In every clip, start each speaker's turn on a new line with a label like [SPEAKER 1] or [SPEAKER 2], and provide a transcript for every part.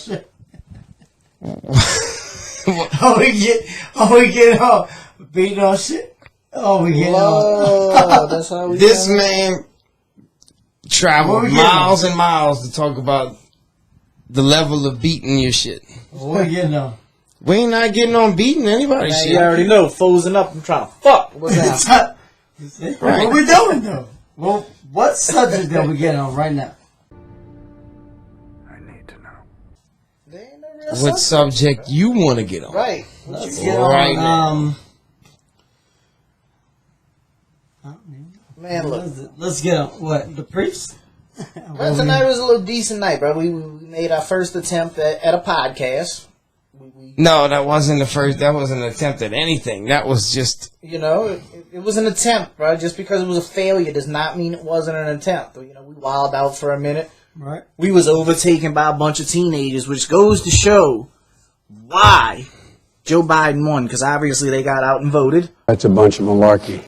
[SPEAKER 1] shit. we get on beating on shit. We get on.
[SPEAKER 2] That's how we
[SPEAKER 3] this man traveled miles and miles to talk about the level of beating your shit.
[SPEAKER 1] What we getting on?
[SPEAKER 3] We ain't not getting on beating anybody's shit.
[SPEAKER 2] You already know, frozen up. I'm trying to fuck. What's that?
[SPEAKER 1] Right. What we doing though? Well, what subject that we getting on right now?
[SPEAKER 4] I need to know.
[SPEAKER 2] There ain't no real
[SPEAKER 3] What subject you want to get on?
[SPEAKER 2] Right.
[SPEAKER 1] Let's get
[SPEAKER 3] Right
[SPEAKER 1] on.
[SPEAKER 2] Man, look.
[SPEAKER 1] Let's get on. What? The briefs?
[SPEAKER 2] Well, tonight was a little decent night, bro. We made our first attempt at a podcast.
[SPEAKER 3] No, that wasn't the first. That wasn't an attempt at anything. That was just.
[SPEAKER 2] You know, it was an attempt, bro. Just because it was a failure does not mean it wasn't an attempt. You know, we wilded out for a minute.
[SPEAKER 1] Right.
[SPEAKER 2] We was overtaken by a bunch of teenagers, which goes to show why Joe Biden won, because obviously they got out and voted.
[SPEAKER 4] That's a bunch of malarkey.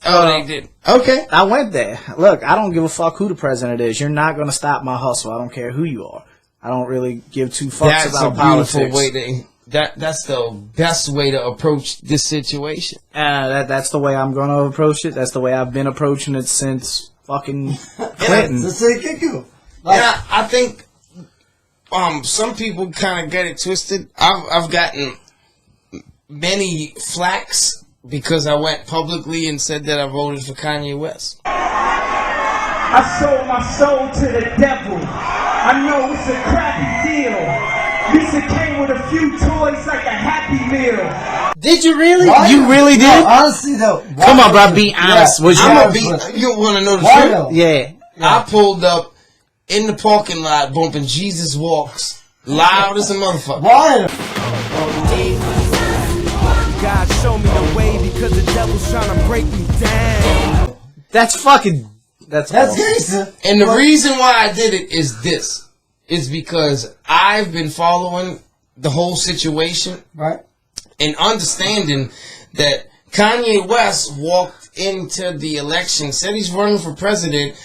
[SPEAKER 3] They did. Okay.
[SPEAKER 2] I went there. Look, I don't give a fuck who the president is. You're not going to stop my hustle. I don't care who you are. I don't really give two fucks about politics.
[SPEAKER 3] That's a beautiful way to. That's the best way to approach this situation.
[SPEAKER 2] That's the way I'm going to approach it. That's the way I've been approaching it since fucking Clinton.
[SPEAKER 3] Yeah, I think some people kind of get it twisted. I've gotten many flacks because I went publicly and said that I voted for Kanye West.
[SPEAKER 5] I sold my soul to the devil. I know it's a crappy deal. Lisa came with a few toys like a Happy Meal.
[SPEAKER 2] Did you really?
[SPEAKER 1] Why?
[SPEAKER 2] You really did?
[SPEAKER 1] No, honestly though.
[SPEAKER 2] Come on, bro. Be honest.
[SPEAKER 1] Yeah.
[SPEAKER 3] You want to know the
[SPEAKER 1] Why
[SPEAKER 3] truth?
[SPEAKER 1] though?
[SPEAKER 2] Yeah.
[SPEAKER 3] I pulled up in the parking lot bumping Jesus Walks loud as a motherfucker.
[SPEAKER 1] Why?
[SPEAKER 6] God show me the way because the devil's trying to break me down.
[SPEAKER 2] That's fucking... That's
[SPEAKER 1] gangster.
[SPEAKER 3] And the reason why I did it is this. It's because I've been following the whole situation.
[SPEAKER 1] Right.
[SPEAKER 3] And understanding that Kanye West walked into the election, said he's running for president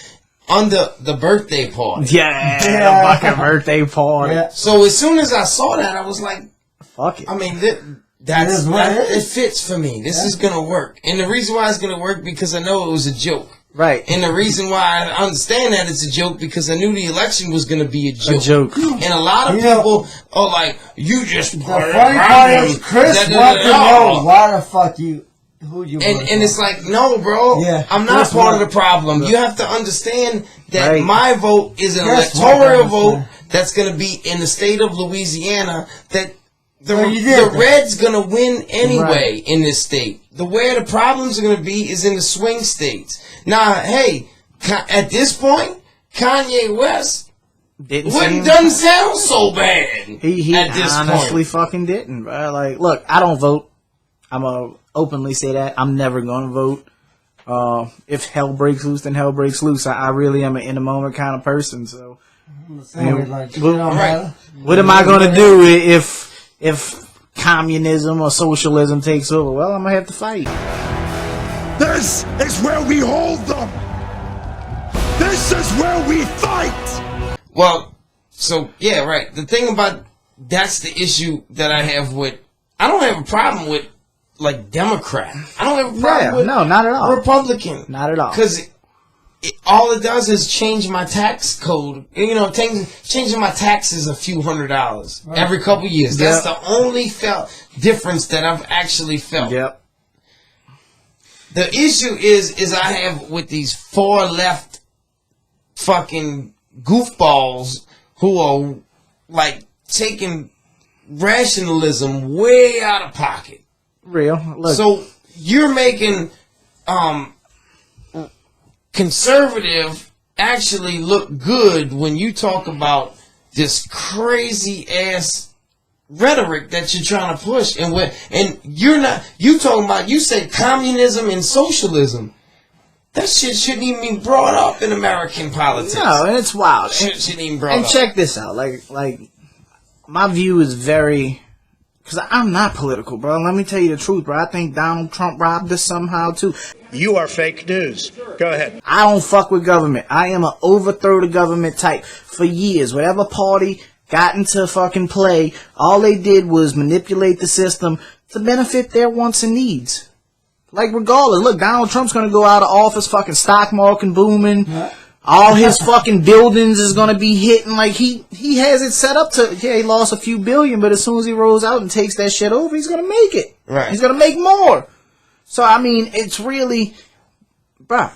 [SPEAKER 3] under the birthday party.
[SPEAKER 2] Yeah, the fucking birthday party.
[SPEAKER 1] Yeah.
[SPEAKER 3] So as soon as I saw that, I was like,
[SPEAKER 2] fuck it.
[SPEAKER 3] I mean, it fits for me. This is going to work. And the reason why it's going to work because I know it was a joke.
[SPEAKER 2] Right.
[SPEAKER 3] And the reason why I understand that it's a joke because I knew the election was going to be a joke. And a lot of people are like, you just
[SPEAKER 1] the funny part is Chris wants to know why the fuck who you
[SPEAKER 3] and it's like, no, bro, I'm not part of the problem. You have to understand that my vote is an electoral vote that's going to be in the state of Louisiana that the Red's going to win anyway in this state. Where the problems are going to be is in the swing states. Now, hey, at this point, Kanye West doesn't sound so bad.
[SPEAKER 2] He
[SPEAKER 3] at this
[SPEAKER 2] honestly
[SPEAKER 3] point.
[SPEAKER 2] fucking didn't, bro. Like, look, I don't vote. I'm going to openly say that. I'm never going to vote. If hell breaks loose, then hell breaks loose. I really am an in-the-moment kind of person. So, what am I going to do if communism or socialism takes over? Well, I'm going to have to fight.
[SPEAKER 7] This is where we hold them. This is where we fight.
[SPEAKER 3] Well, so, yeah, right. The thing about that's the issue that I have with, I don't have a problem with, like, Democrat. I don't have a problem with
[SPEAKER 2] not at all.
[SPEAKER 3] Republican.
[SPEAKER 2] Not at all.
[SPEAKER 3] Because all it does is change my tax code. You know, changing my taxes a few $100 every couple years. That's the only difference that I've actually felt.
[SPEAKER 2] Yep.
[SPEAKER 3] The issue is I have with these far left fucking goofballs who are like taking rationalism way out of pocket.
[SPEAKER 2] Real. Look.
[SPEAKER 3] So you're making conservative actually look good when you talk about this crazy ass rhetoric that you're trying to push, and you're not. You talking about, you say communism and socialism. That shit shouldn't even be brought up in American politics.
[SPEAKER 2] No, and it's wild.
[SPEAKER 3] Shouldn't even brought
[SPEAKER 2] and
[SPEAKER 3] up.
[SPEAKER 2] Check this out. Like my view is very Because I'm not political, bro. Let me tell you the truth, bro. I think Donald Trump robbed us somehow, too.
[SPEAKER 4] You are fake news. Go ahead.
[SPEAKER 2] I don't fuck with government. I am an overthrow the government type. For years, whatever party got into fucking play, all they did was manipulate the system to benefit their wants and needs. Like, regardless, look, Donald Trump's gonna go out of office, fucking stock market booming. All his fucking buildings is gonna be hitting. Like, he has it set up to, yeah, he lost a few billion, but as soon as he rolls out and takes that shit over, he's gonna make it.
[SPEAKER 3] Right.
[SPEAKER 2] He's gonna make more. So, I mean, it's really, bruh,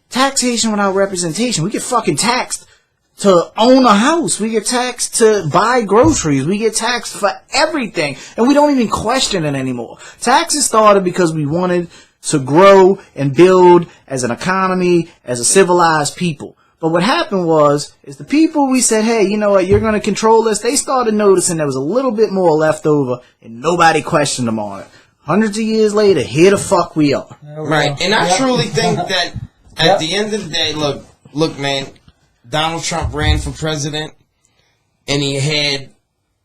[SPEAKER 2] taxation without representation. We get fucking taxed to own a house. We get taxed to buy groceries. We get taxed for everything. And we don't even question it anymore. Taxes started because we wanted to grow and build as an economy, as a civilized people. But what happened is the people we said, hey, you know what, you're going to control this, they started noticing there was a little bit more left over, and nobody questioned them on it. Hundreds of years later, here the fuck we are.
[SPEAKER 3] Right. And I truly think that at the end of the day, look, man, Donald Trump ran for president, and he had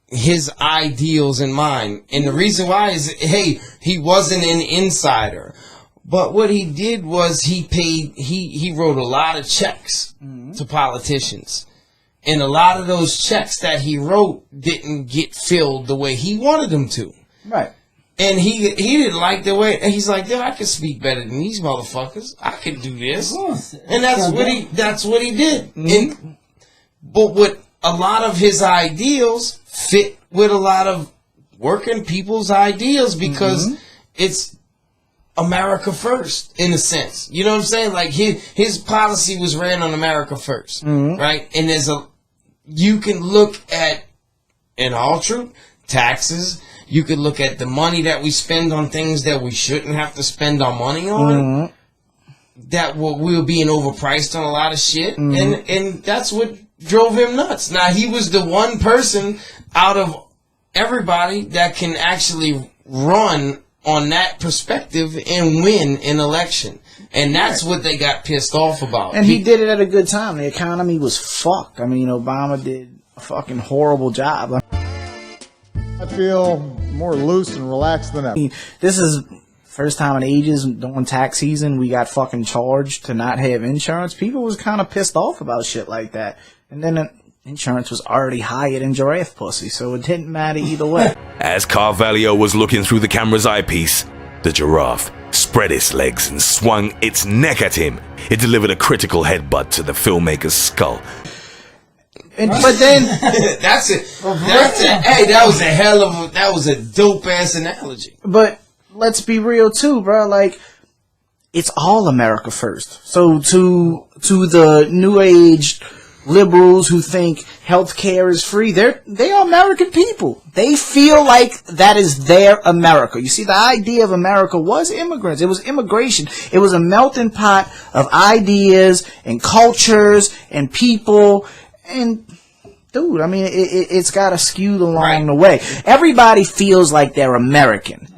[SPEAKER 3] his ideals in mind. And the reason why is, hey, he wasn't an insider. But what he did was he wrote a lot of checks to politicians. And a lot of those checks that he wrote didn't get filled the way he wanted them to.
[SPEAKER 2] Right.
[SPEAKER 3] And he didn't like the way, and he's like, I can speak better than these motherfuckers. I can do this. And that's what he did. And, but what a lot of his ideals fit with a lot of working people's ideals because it's America first, in a sense. You know what I'm saying? Like, his policy was ran on America first, right? And you can look at, in all truth, taxes. You could look at the money that we spend on things that we shouldn't have to spend our money on. That we're being overpriced on a lot of shit. And that's what drove him nuts. Now, he was the one person out of everybody that can actually run on that perspective and win an election. And that's what they got pissed off about.
[SPEAKER 2] And he did it at a good time. The economy was fucked. I mean, Obama did a fucking horrible job.
[SPEAKER 8] I feel more loose and relaxed than ever.
[SPEAKER 2] This is first time in ages during tax season we got fucking charged to not have insurance. People was kind of pissed off about shit like that. And then insurance was already higher than giraffe pussy, so it didn't matter either way.
[SPEAKER 9] As Carvalho was looking through the camera's eyepiece, the giraffe spread its legs and swung its neck at him. It delivered a critical headbutt to the filmmaker's skull.
[SPEAKER 2] But then
[SPEAKER 3] that's it. Hey, that was a dope ass analogy.
[SPEAKER 2] But let's be real too, bro. Like, it's all America first. So to the new age liberals who think healthcare is free, they are American people. They feel like that is their America. You see, the idea of America was immigrants. It was immigration. It was a melting pot of ideas and cultures and people. And, dude, I mean, it's got to skew along the way. Everybody feels like they're American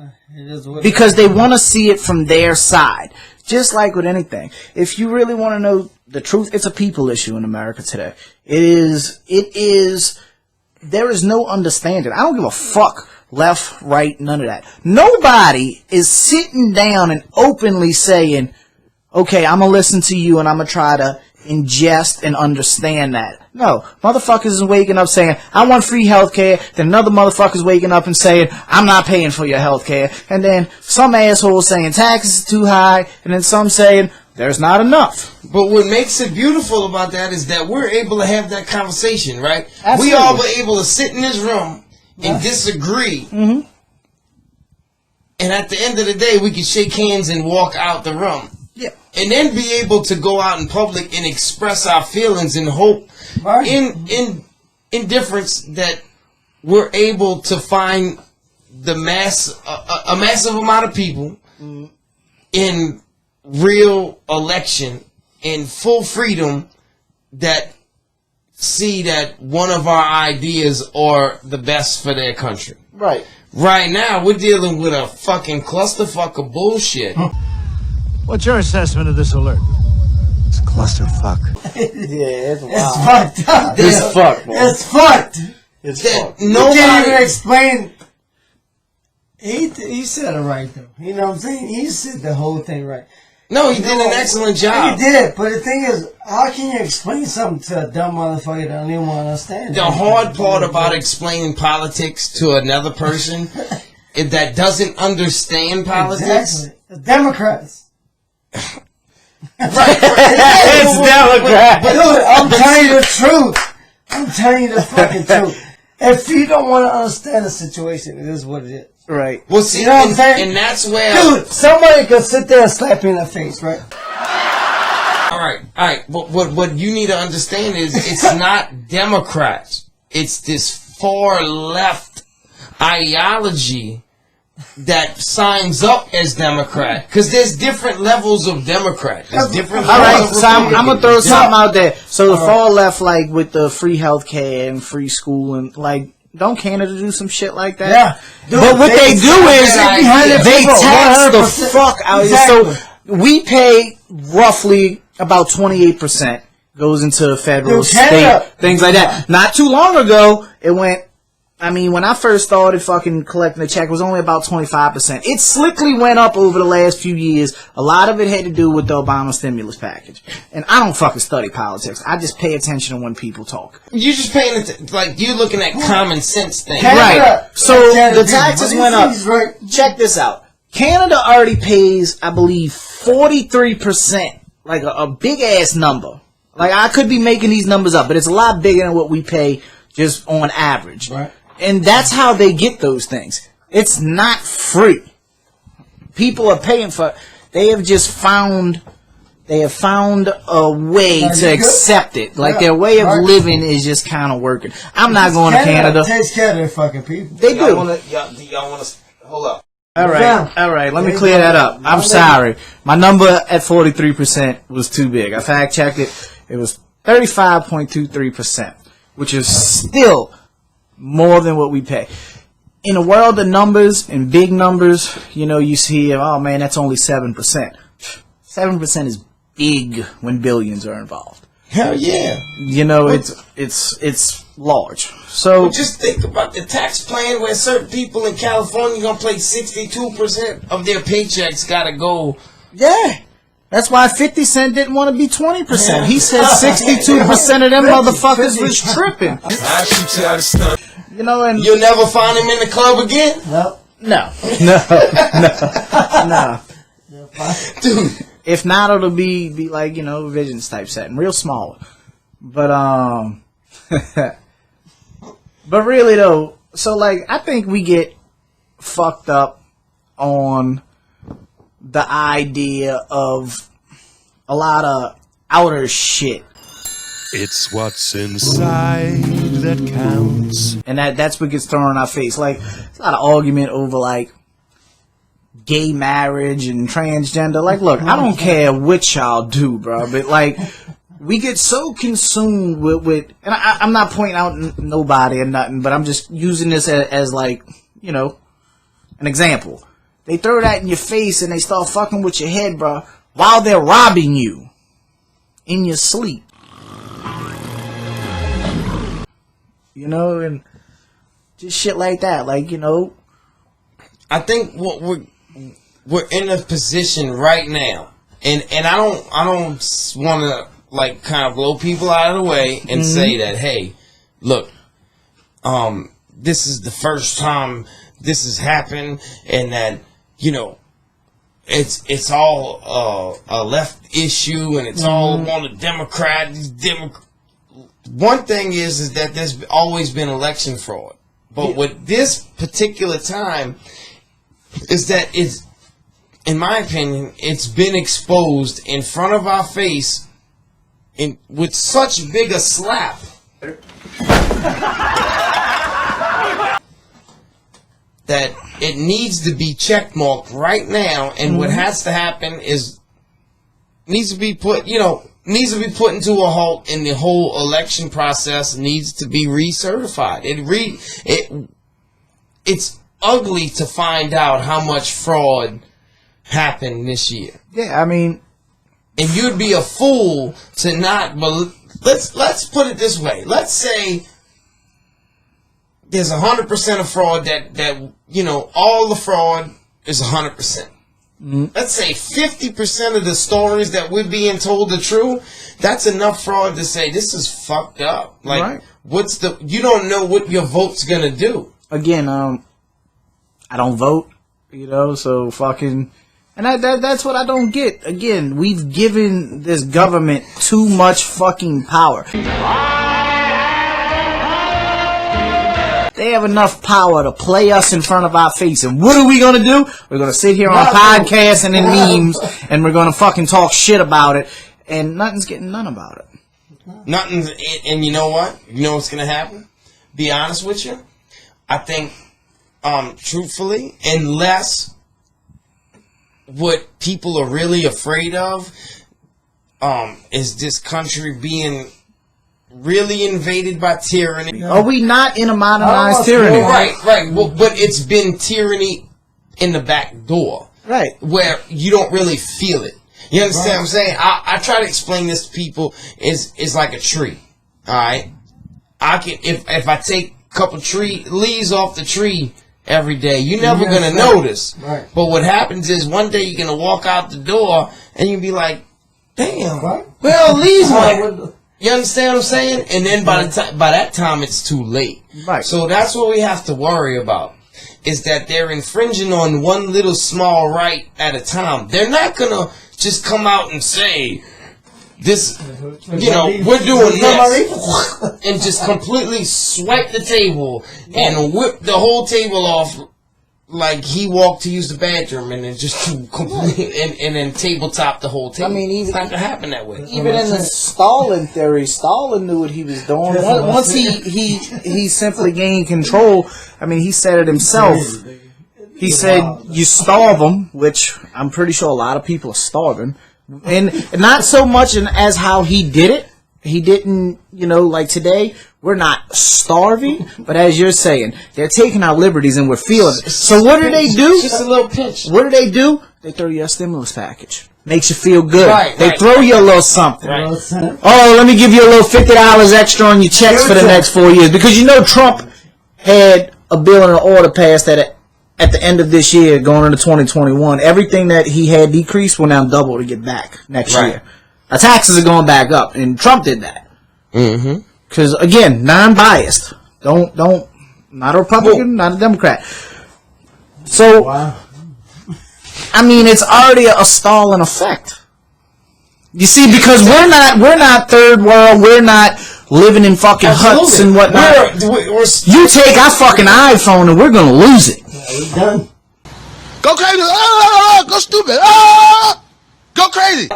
[SPEAKER 2] because they want to see it from their side. Just like with anything. If you really want to know the truth, it's a people issue in America today. It is, there is no understanding. I don't give a fuck left, right, none of that. Nobody is sitting down and openly saying, okay, I'm going to listen to you and I'm going to try to ingest and understand that. No, motherfuckers is waking up saying, I want free healthcare. Then another motherfucker's waking up and saying, I'm not paying for your healthcare. And then some asshole saying taxes are too high. And then some saying there's not enough.
[SPEAKER 3] But what makes it beautiful about that is that we're able to have that conversation, right?
[SPEAKER 2] Absolutely.
[SPEAKER 3] We all were able to sit in this room and disagree. And at the end of the day, we can shake hands and walk out the room.
[SPEAKER 2] Yeah.
[SPEAKER 3] And then be able to go out in public and express our feelings and hope in difference that we're able to find the a massive amount of people in real election in full freedom that see that one of our ideas are the best for their country.
[SPEAKER 2] Right.
[SPEAKER 3] Right now, we're dealing with a fucking clusterfuck of bullshit.
[SPEAKER 4] What's your assessment of this alert?
[SPEAKER 8] It's a clusterfuck.
[SPEAKER 2] Yeah, it's wild.
[SPEAKER 1] It's fucked up.
[SPEAKER 2] It's fucked, man.
[SPEAKER 1] It's fucked.
[SPEAKER 2] It's fucked.
[SPEAKER 1] You can't even explain He said it right though. You know what I'm saying? He said the whole thing right.
[SPEAKER 3] No, he did an excellent job.
[SPEAKER 1] He did, but the thing is, how can you explain something to a dumb motherfucker that don't even want to understand?
[SPEAKER 3] The hard part about explaining politics to another person that doesn't understand politics.
[SPEAKER 1] Exactly. The Democrats.
[SPEAKER 3] Right.
[SPEAKER 2] It's Democrats.
[SPEAKER 1] Dude, I'm telling you the truth. I'm telling you the fucking truth. If you don't want to understand the situation, it is what it is.
[SPEAKER 2] Right.
[SPEAKER 3] Well, see,
[SPEAKER 1] you know what I'm saying?
[SPEAKER 3] And that's where...
[SPEAKER 1] Dude, somebody could sit there and slap you in the face, right?
[SPEAKER 3] All right. But what you need to understand is it's not Democrats. It's this far left ideology that signs up as Democrat. Because there's different levels of Democrat. There's different
[SPEAKER 2] All right,
[SPEAKER 3] levels of
[SPEAKER 2] so I'm going to throw something out there. So the
[SPEAKER 1] Uh-huh.
[SPEAKER 2] far left, like with the free healthcare and free school and like, don't Canada do some shit like that?
[SPEAKER 1] Yeah. Dude,
[SPEAKER 2] but what they do is they tax the
[SPEAKER 1] 100%.
[SPEAKER 2] fuck out of you. So we pay roughly about 28% goes into federal, state, things like that. Not too long ago, it went, I mean, when I first started fucking collecting the check, it was only about 25%. It slickly went up over the last few years. A lot of it had to do with the Obama stimulus package. And I don't fucking study politics. I just pay attention to when people talk.
[SPEAKER 3] You're just paying it, like, you're looking at common sense things.
[SPEAKER 2] Right. So the taxes went up. Check this out. Canada already pays, I believe, 43%. Like a big-ass number. Like, I could be making these numbers up, but it's a lot bigger than what we pay just on average.
[SPEAKER 1] Right.
[SPEAKER 2] And that's how they get those things. It's not free. People are paying for it. They have just found a way to accept it. Like their way of living is just kind of working. I'm not going to Canada.
[SPEAKER 1] Takes care of their fucking people.
[SPEAKER 2] They do.
[SPEAKER 3] Y'all want to hold up?
[SPEAKER 2] All right. Let me clear that up. I'm sorry. My number at 43% was too big. I fact checked it. It was 35.23%, which is still more than what we pay. In a world of numbers and big numbers, you know, you see, oh man, that's only 7%. 7% is big when billions are involved.
[SPEAKER 3] Hell yeah.
[SPEAKER 2] You know, it's large. So
[SPEAKER 3] Well, just think about the tax plan where certain people in California gonna pay 62% of their paychecks gotta go.
[SPEAKER 2] yeah. That's why 50 Cent didn't want to be 20%. He said 62% of them motherfuckers was tripping. You know, and
[SPEAKER 3] You'll never find him in the club again?
[SPEAKER 2] no.
[SPEAKER 3] Dude.
[SPEAKER 2] If not, it'll be like, you know, Visions type setting, real small. But but really though, so like I think we get fucked up on the idea of a lot of outer shit.
[SPEAKER 7] It's what's inside that counts.
[SPEAKER 2] And that's what gets thrown in our face. Like, there's a lot of argument over, like, gay marriage and transgender. Like, look, I don't care what y'all do, bro. But, like, we get so consumed with and I'm not pointing out nobody or nothing, but I'm just using this as like, you know, an example. They throw that in your face and they start fucking with your head, bro, while they're robbing you in your sleep. You know, and just shit like that. Like, you know,
[SPEAKER 3] I think what we're in a position right now, and I don't want to like kind of blow people out of the way and say that, hey, look, this is the first time this has happened, and that, you know, it's all a left issue, and it's all on the Democrat. One thing is that there's always been election fraud, but with this particular time, is that it's, in my opinion, it's been exposed in front of our face, with such big a slap. That it needs to be checkmarked right now, and what has to happen is needs to be put into a halt, and the whole election process needs to be recertified. It's ugly to find out how much fraud happened this year.
[SPEAKER 2] yeah, I mean,
[SPEAKER 3] And you'd be a fool to not believe. Let's put it this way. Let's say there's 100% of fraud that you know, all the fraud is 100%. Let's say 50% of the stories that we're being told are true. That's enough fraud to say this is fucked up. Like, you don't know what your vote's gonna do.
[SPEAKER 2] Again, I don't vote, you know, so fucking, and that's what I don't get. Again, we've given this government too much fucking power. They have enough power to play us in front of our face. And what are we going to do? We're going to sit here on podcasts and in memes, and we're going to fucking talk shit about it. And nothing's getting done about it.
[SPEAKER 3] Nothing's, and you know what? You know what's going to happen? Be honest with you. I think, truthfully, unless what people are really afraid of is this country being really invaded by tyranny.
[SPEAKER 2] Are we not in a modernized tyranny?
[SPEAKER 3] Right. Well, but it's been tyranny in the back door.
[SPEAKER 2] Right.
[SPEAKER 3] Where you don't really feel it. You understand what I'm saying? I try to explain this to people is like a tree. Alright? I can if I take a couple leaves off the tree every day, you're never gonna notice. Right. But what happens is one day you're gonna walk out the door and you'll be like, damn, well leaves went. You understand what I'm saying? And then by that time, it's too late. Right. So that's what we have to worry about, is that they're infringing on one little small right at a time. They're not going to just come out and say, this, you know, we're doing this, and just completely swipe the table and whip the whole table off like he walked to use the bathroom and then just to complete and then tabletop the whole table. I mean, it's not gonna happen that way.
[SPEAKER 2] Even in the Stalin theory, Stalin knew what he was doing. Once he simply gained control. I mean, he said it himself. He said you starve them, which I'm pretty sure a lot of people are starving, and not so much as how he did it. He didn't, you know, like today, we're not starving, but as you're saying, they're taking our liberties and we're feeling it. So what do they do?
[SPEAKER 3] Just a little pinch.
[SPEAKER 2] What do? They throw you a stimulus package. Makes you feel good. They
[SPEAKER 3] right.
[SPEAKER 2] throw you a little something.
[SPEAKER 3] Right.
[SPEAKER 2] Oh, let me give you a little $50 extra on your checks for the next 4 years. Because you know Trump had a bill and an order passed at the end of this year going into 2021. Everything that he had decreased will now double to get back next year. Our taxes are going back up, and Trump did that. Because again, non-biased. Don't. Not a Republican, not a Democrat. So, I mean, it's already a Stalin effect. You see, because we're not third world. We're not living in fucking huts and whatnot. You take our fucking iPhone, and we're gonna lose it.
[SPEAKER 1] We're done.
[SPEAKER 7] Go crazy! Go stupid! Go crazy!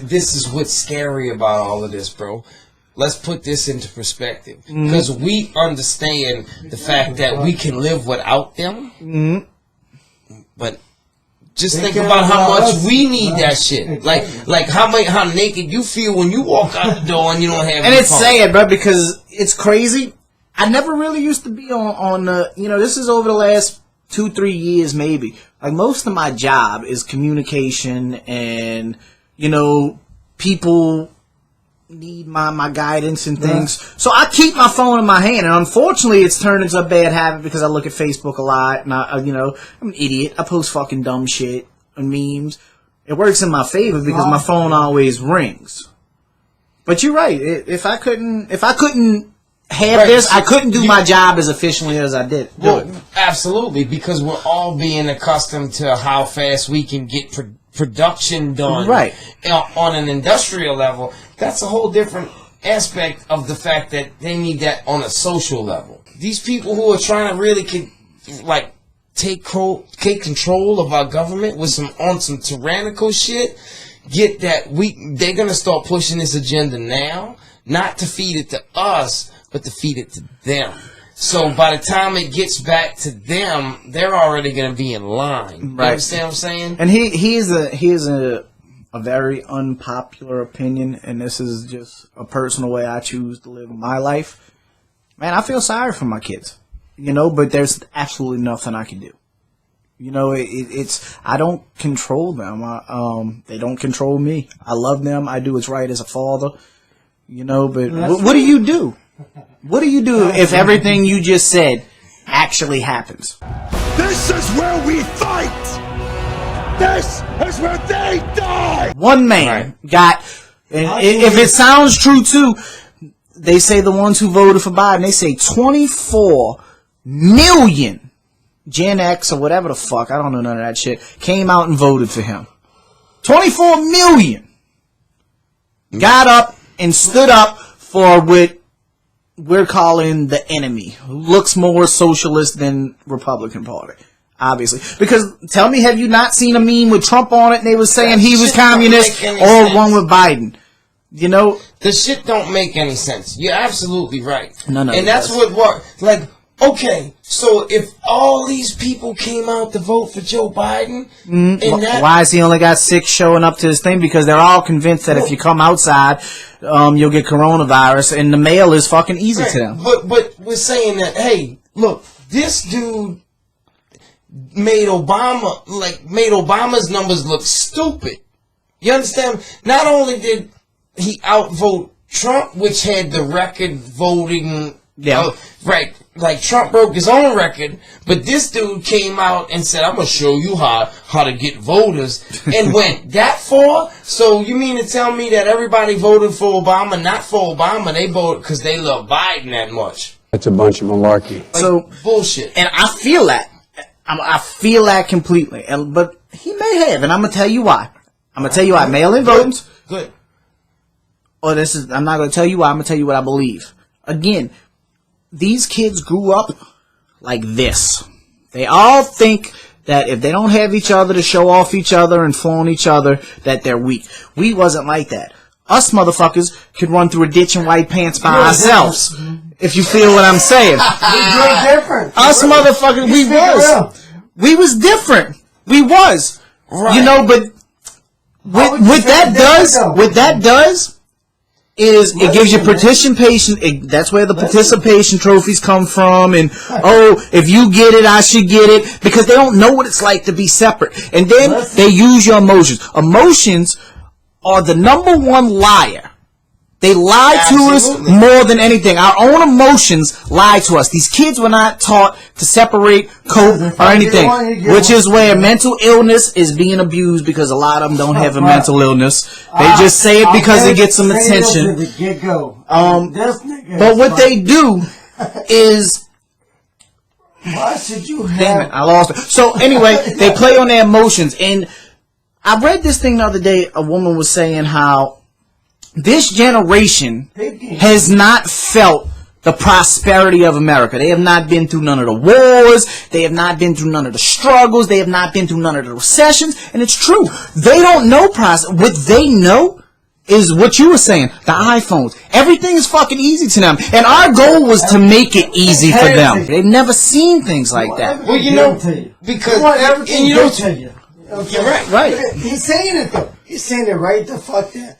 [SPEAKER 3] This is what's scary about all of this, bro. Let's put this into perspective. Because we understand the fact that we can live without them. But just think about how much we need that shit. Like how naked you feel when you walk out the door and you don't have.
[SPEAKER 2] And it's sad, bro, because it's crazy. I never really used to be on you know, this is over the last 2-3 years maybe. Like, most of my job is communication, and, you know, people need my guidance and things. So I keep my phone in my hand, and unfortunately it's turned into a bad habit because I look at Facebook a lot, and you know, I'm an idiot. I post fucking dumb shit and memes. It works in my favor because my phone always rings. But you're right. If I couldn't have this, I couldn't do my job as efficiently as I did.
[SPEAKER 3] Well, absolutely, because we're all being accustomed to how fast we can get production done.
[SPEAKER 2] Right.
[SPEAKER 3] On an industrial level, that's a whole different aspect of the fact that they need that on a social level. These people who are trying to really take control of our government with some tyrannical shit, get that they're gonna start pushing this agenda now, not to feed it to us, but to feed it to them. So by the time it gets back to them, they're already going to be in line. Right. You understand what I'm saying?
[SPEAKER 2] And here's a very unpopular opinion, and this is just a personal way I choose to live my life. Man, I feel sorry for my kids, you know, but there's absolutely nothing I can do. You know, it's I don't control them. They don't control me. I love them. I do what's right as a father, you know. But what do you do? What do you do if everything you just said actually happens.
[SPEAKER 7] This is where we fight. This is where they die.
[SPEAKER 2] One man got, and if it sounds true too, they say the ones who voted for Biden, they say 24 million Gen X or whatever the fuck, I don't know none of that shit, came out and voted for him. 24 million got up and stood up for what we're calling the enemy, who looks more socialist than Republican Party, obviously. Because tell me, have you not seen a meme with Trump on it and they were saying he was communist, or one with Biden? You know,
[SPEAKER 3] the shit don't make any sense. You're absolutely right.
[SPEAKER 2] No,
[SPEAKER 3] and that's what like. Okay, so if all these people came out to vote for Joe Biden, and
[SPEAKER 2] why is he only got 6 showing up to this thing? Because they're all convinced that if you come outside, you'll get coronavirus, and the mail is fucking easy to them.
[SPEAKER 3] But we're saying that, hey, look, this dude made Obama's numbers look stupid. You understand? Not only did he outvote Trump, which had the record voting, right. Like, Trump broke his own record, but this dude came out and said, I'm going to show you how to get voters, and went that far? So you mean to tell me that everybody voted for Obama, not for Obama, they voted because they love Biden that much?
[SPEAKER 10] That's a bunch of malarkey.
[SPEAKER 3] Like, so, bullshit.
[SPEAKER 2] And I feel that. I feel that completely. But he may have, and I'm going to tell you why. I'm going to tell you why. Mail-in voting.
[SPEAKER 3] Good.
[SPEAKER 2] I'm not going to tell you why. I'm going to tell you what I believe. Again, these kids grew up like this. They all think that if they don't have each other to show off each other and flaunt each other, that they're weak. We wasn't like that. Us motherfuckers could run through a ditch in white pants by ourselves. If you feel what I'm saying.
[SPEAKER 1] We're different.
[SPEAKER 2] Us motherfuckers, we was different. We was. Right. You know, but what that does is it gives you participation. That's where the participation trophies come from. And if you get it, I should get it, because they don't know what it's like to be separate. And then they use your emotions. Emotions are the #1 liar. They lie to us more than anything. Our own emotions lie to us. These kids were not taught to separate, cope, or anything, which is where mental illness is being abused, because a lot of them don't have a mental illness. They just say it because it gets some attention. But what they do is...
[SPEAKER 1] Why should you have...
[SPEAKER 2] Damn it, I lost it. So anyway, they play on their emotions. And I read this thing the other day. A woman was saying how this generation has not felt the prosperity of America. They have not been through none of the wars. They have not been through none of the struggles. They have not been through none of the recessions. And it's true. They don't know what they know is what you were saying, the iPhones. Everything is fucking easy to them. And our goal was to make it easy for them. They've never seen things like that.
[SPEAKER 3] Well, you know, because...
[SPEAKER 1] everything you to you.
[SPEAKER 3] You're right.
[SPEAKER 2] Right.
[SPEAKER 1] He's saying it, though. He's saying it right the fuck there.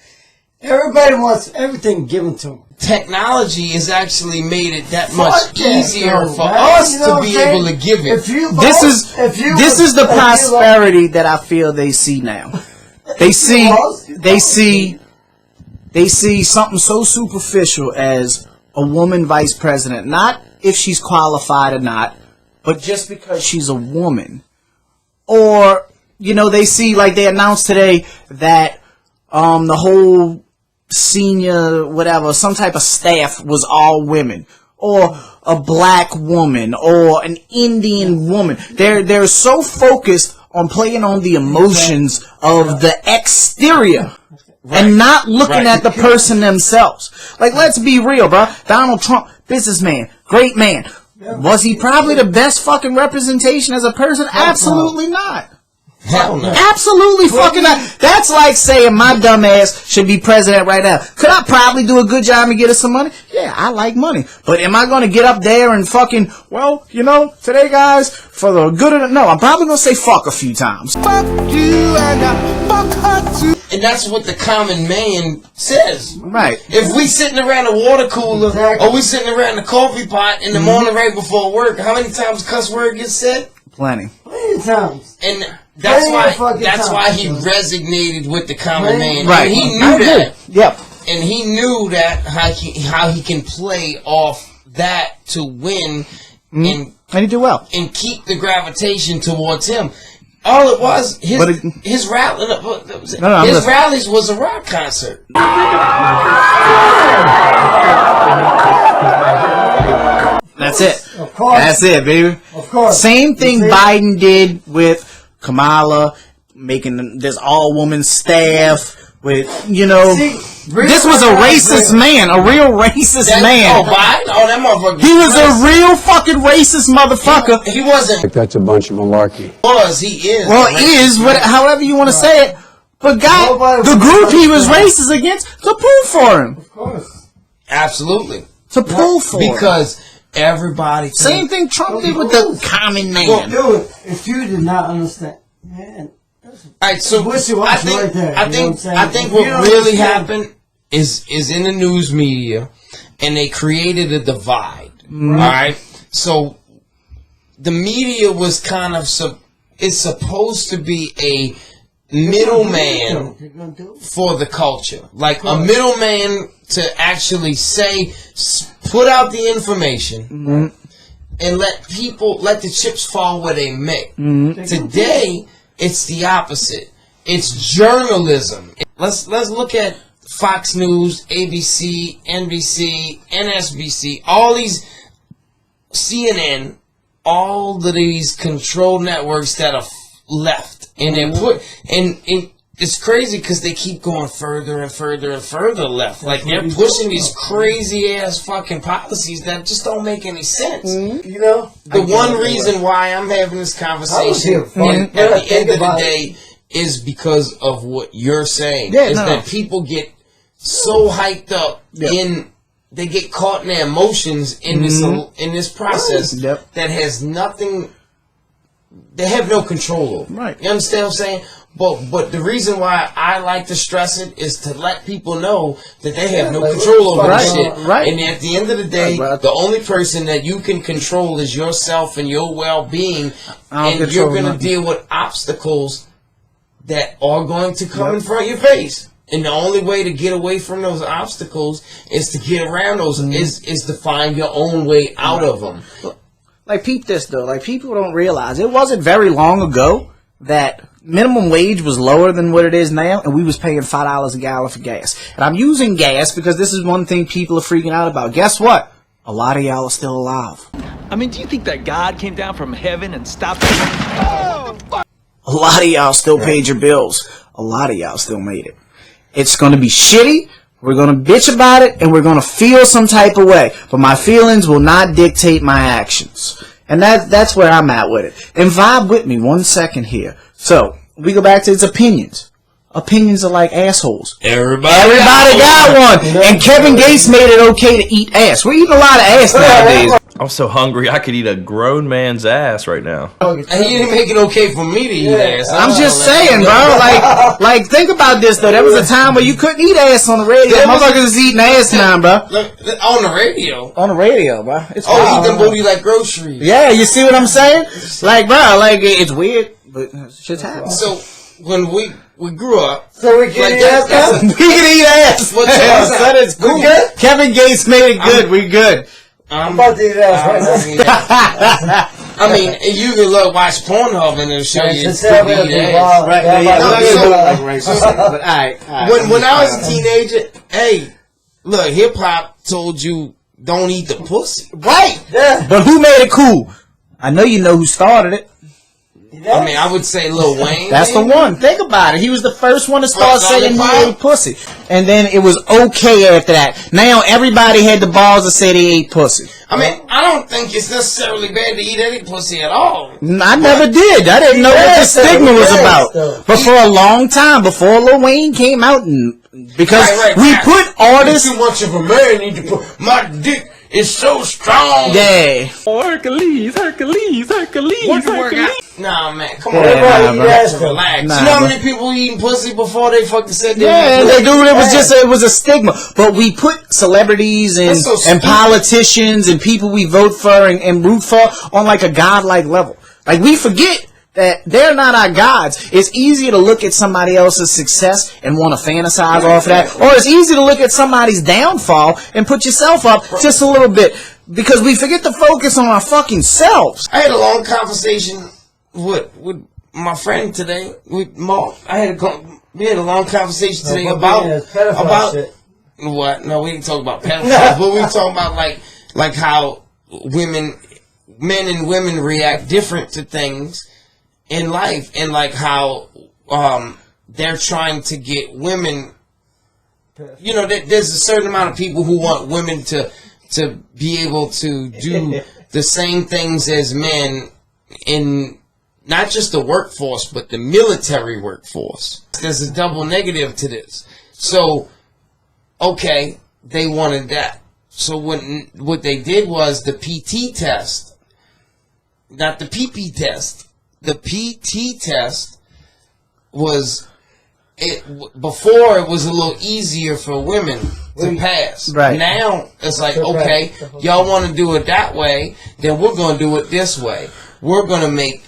[SPEAKER 1] Everybody wants everything given to them.
[SPEAKER 3] Technology has actually made it that much easier for us to be able to give it.
[SPEAKER 2] This is the prosperity that I feel they see now. They see something so superficial as a woman vice president, not if she's qualified or not, but just because she's a woman. Or, you know, they see, like they announced today that the whole senior whatever, some type of staff was all women, or a black woman, or an Indian woman. They're so focused on playing on the emotions of the exterior and not looking at the person themselves. Like, let's be real, bro. Donald Trump, businessman, great man. Was he probably the best fucking representation as a person? Absolutely not.
[SPEAKER 3] Hell no.
[SPEAKER 2] Absolutely fucking not. That's like saying my dumb ass should be president right now. Could I probably do a good job and get us some money? Yeah, I like money. But am I going to get up there and fucking, well, you know, today, guys, for the good of the... No, I'm probably going to say fuck a few times. Fuck you and I fuck her too.
[SPEAKER 3] And that's what the common man says.
[SPEAKER 2] Right.
[SPEAKER 3] If we sitting around a water cooler, or we sitting around the coffee pot in the morning right before work, how many times cuss word gets said?
[SPEAKER 2] Plenty
[SPEAKER 1] times.
[SPEAKER 3] And that's why he resonated with the common man.
[SPEAKER 2] Right.
[SPEAKER 3] And he knew that.
[SPEAKER 2] Yep.
[SPEAKER 3] And he knew that how he can play off that to win and
[SPEAKER 2] he did well.
[SPEAKER 3] And keep the gravitation towards him. All it was, his rallies was a rock concert.
[SPEAKER 2] That's it.
[SPEAKER 1] Of course.
[SPEAKER 2] That's it, baby.
[SPEAKER 1] Of course.
[SPEAKER 2] Same thing Biden did with Kamala, making this all-woman staff with, this was a racist man, a real racist man.
[SPEAKER 3] Oh, Biden? Oh, that motherfucker.
[SPEAKER 2] He was a real fucking racist motherfucker.
[SPEAKER 3] He wasn't.
[SPEAKER 8] That's a bunch of malarkey.
[SPEAKER 3] He is.
[SPEAKER 2] Well, however you want to say it. But God, the group he was racist against, to pull for him.
[SPEAKER 1] Of course.
[SPEAKER 3] Absolutely.
[SPEAKER 2] To pull for him.
[SPEAKER 3] Because everybody.
[SPEAKER 2] Same thing Trump did with the common man.
[SPEAKER 1] Well, dude, if you did not understand, man.
[SPEAKER 3] Alright, so I think what really happened is in the news media, and they created a divide. Alright, so the media was kind of it's supposed to be a middleman for the culture, like a middleman to actually put out the information and let the chips fall where they may. Today, it's the opposite. It's journalism. Let's look at Fox News, ABC, NBC, NSBC, all these CNN, all of these control networks that are left, and they're and it's crazy because they keep going further and further and further left. Like they're pushing these crazy ass fucking policies that just don't make any sense. The one reason why I'm having this conversation at the end of the day is because of what you're saying. That people get so hyped up they get caught in their emotions in this process that has nothing. They have no control over.
[SPEAKER 2] Right.
[SPEAKER 3] You understand what I'm saying? But the reason why I like to stress it is to let people know that they have no control over this shit.
[SPEAKER 2] Right.
[SPEAKER 3] And at the end of the day, the only person that you can control is yourself and your well-being. And you're going to deal with obstacles that are going to come in front of your face. And the only way to get away from those obstacles is to get around those, is to find your own way out of them.
[SPEAKER 2] Like, peep this, though. Like, people don't realize it wasn't very long ago that minimum wage was lower than what it is now, and we was paying $5 a gallon for gas. And I'm using gas because this is one thing people are freaking out about. Guess what? A lot of y'all are still alive.
[SPEAKER 10] I mean, do you think that God came down from heaven and stopped us?
[SPEAKER 2] A lot of y'all still paid your bills. A lot of y'all still made it. It's going to be shitty. We're going to bitch about it, and we're going to feel some type of way. But my feelings will not dictate my actions. And that's where I'm at with it. And vibe with me 1 second here. So, we go back to its opinions. Opinions are like assholes. Everybody got one. And Kevin Gates made it okay to eat ass. We're eating a lot of ass nowadays.
[SPEAKER 11] I'm so hungry I could eat a grown man's ass right now.
[SPEAKER 3] And you didn't make it okay for me to eat ass.
[SPEAKER 2] I'm just saying, bro. Like, think about this, though. There was a time where you couldn't eat ass on the radio. Motherfuckers is eating ass now, bro.
[SPEAKER 3] On the radio?
[SPEAKER 2] On the radio, bro.
[SPEAKER 3] Eat them booty like groceries.
[SPEAKER 2] Yeah, you see what I'm saying? Like, bro, like, it's weird, but shit's happening.
[SPEAKER 3] So, when we grew up,
[SPEAKER 1] so we can eat ass.
[SPEAKER 2] We can eat ass. That is cool. Kevin Gates made it good. We good.
[SPEAKER 1] I'm about to eat ass right now.
[SPEAKER 3] I mean, you can watch Pornhub and it'll show you eat ass. When I was a teenager, hey, look, hip hop told you don't eat the pussy.
[SPEAKER 2] Right. Yeah. But who made it cool? I know you know who started it.
[SPEAKER 3] I mean, I would say Lil Wayne.
[SPEAKER 2] That's the one. Think about it. He was the first one to start saying he ate pussy. And then it was okay after that. Now everybody had the balls to say they ate pussy.
[SPEAKER 3] I mean, I don't think it's necessarily bad to eat any pussy at all.
[SPEAKER 2] I never did. I didn't know what the stigma was about. But for a long time, before Lil Wayne came out, because we put artists...
[SPEAKER 3] Too much of a man need to put... My dick is so strong.
[SPEAKER 2] Yeah.
[SPEAKER 10] Hercules.
[SPEAKER 3] Where'd you work out? Nah, man, come on.
[SPEAKER 2] Relax.
[SPEAKER 3] You know how many people eating pussy before they fucking said they
[SPEAKER 2] they do. It was a stigma. But we put celebrities and politicians and people we vote for and root for on like a godlike level. Like, we forget that they're not our gods. It's easy to look at somebody else's success and want to fantasize off of that. Or it's easy to look at somebody's downfall and put yourself up just a little bit. because we forget to focus on our fucking selves.
[SPEAKER 3] I had a long conversation with my friend today, with Mark. We had a long conversation today about
[SPEAKER 1] shit.
[SPEAKER 3] What? No, we didn't talk about pedophiles, but we talking about like how men and women react different to things in life, and like how they're trying to get women. You know, there's a certain amount of people who want women to be able to do the same things as men in not just the workforce, but the military workforce. There's a double negative to this. So, okay, they wanted that. So what they did was the PT test, not the PP test. The PT test was before it was a little easier for women to pass.
[SPEAKER 2] Right.
[SPEAKER 3] Now it's like, okay, y'all want to do it that way, then we're going to do it this way. We're going to make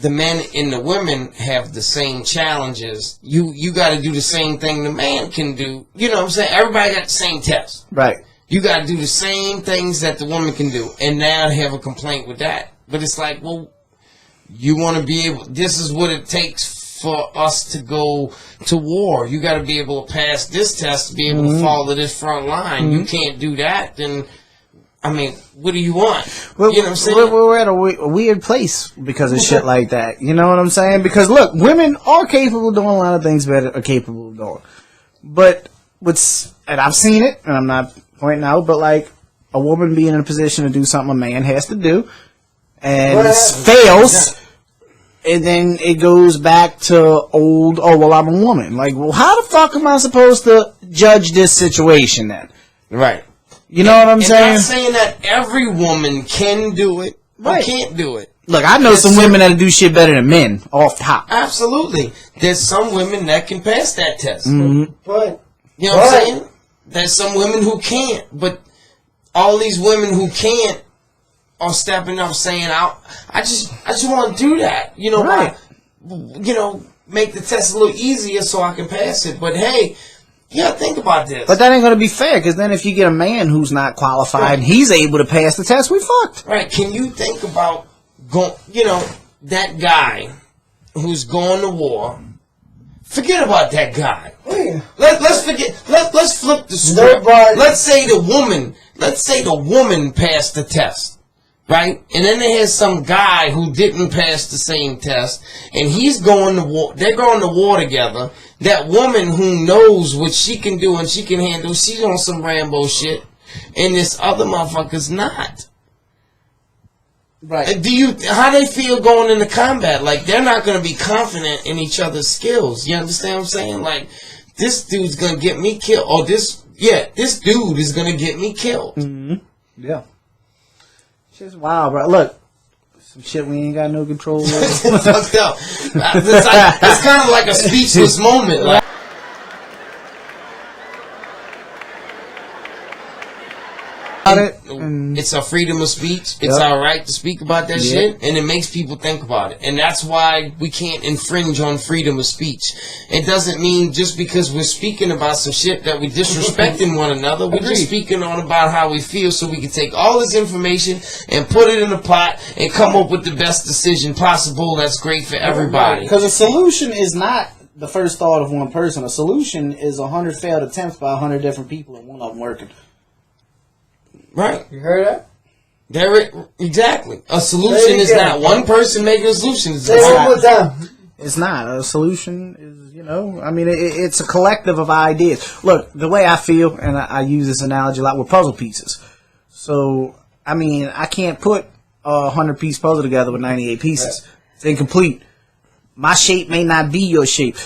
[SPEAKER 3] the men and the women have the same challenges. You got to do the same thing the man can do. You know what I'm saying? Everybody got the same test.
[SPEAKER 2] Right.
[SPEAKER 3] You got to do the same things that the woman can do. And now they have a complaint with that. But it's like, well, you want to be able, this is what it takes for us to go to war. You got to be able to pass this test to be able to follow this front line. You can't do that, then, I mean, what do you want? You know what I'm saying?
[SPEAKER 2] We're at a weird place because of shit like that. You know what I'm saying? Because, look, women are capable of doing a lot of things better are capable of doing. But and I've seen it, and I'm not pointing out, but, like, a woman being in a position to do something a man has to do, and fails, and then it goes back to I'm a woman. Like, well, how the fuck am I supposed to judge this situation then?
[SPEAKER 3] Right.
[SPEAKER 2] You know what I'm saying?
[SPEAKER 3] I'm not saying that every woman can do it or can't do it.
[SPEAKER 2] Look, I know some women that do shit better than men, off top.
[SPEAKER 3] Absolutely. There's some women that can pass that test.
[SPEAKER 1] But
[SPEAKER 3] you know what I'm saying? There's some women who can't, but all these women who can't are stepping up saying, I just want to do that. You know, make the test a little easier so I can pass it. But hey, yeah, think about this.
[SPEAKER 2] But that ain't going to be fair, because then if you get a man who's not qualified and he's able to pass the test, we fucked.
[SPEAKER 3] Right. Can you think about, that guy who's going to war? Forget about that guy. Let's flip the script. Let's say the woman passed the test. Right? And then there's some guy who didn't pass the same test, and he's going to war. They're going to war together. That woman who knows what she can do and she can handle, she's on some Rambo shit, and this other motherfucker's not.
[SPEAKER 2] Right.
[SPEAKER 3] How they feel going into combat? Like, they're not going to be confident in each other's skills. You understand what I'm saying? Like, this dude's going to get me killed. Or this dude is going to get me killed.
[SPEAKER 2] Mm-hmm. Yeah. Shit's wild, bro. Look, some shit we ain't got no control over.
[SPEAKER 3] It's fucked up. It's kind of like a speechless moment. Like, it's a freedom of speech. It's our right to speak about that shit, and it makes people think about it. And that's why we can't infringe on freedom of speech. It doesn't mean just because we're speaking about some shit that we're disrespecting one another. We're just speaking on about how we feel, so we can take all this information and put it in a pot and come up with the best decision possible that's great for everybody.
[SPEAKER 2] Because a solution is not the first thought of one person. A solution is 100 failed attempts by 100 different people and one of them working.
[SPEAKER 3] Right.
[SPEAKER 1] You heard that?
[SPEAKER 3] Exactly. A solution is not one person making a solution.
[SPEAKER 2] It's not. A solution is, I mean, it's a collective of ideas. Look, the way I feel, and I use this analogy a lot, with puzzle pieces. So, I mean, I can't put a 100-piece puzzle together with 98 pieces. Right. It's incomplete. My shape may not be your shape.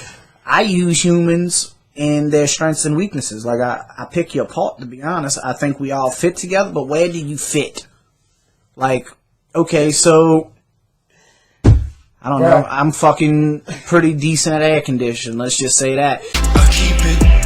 [SPEAKER 2] I use humans and their strengths and weaknesses. Like, I pick you apart, to be honest. I think we all fit together, but where do you fit? Like, okay, so, I don't know. I'm fucking pretty decent at air conditioning. Let's just say that.
[SPEAKER 7] I keep it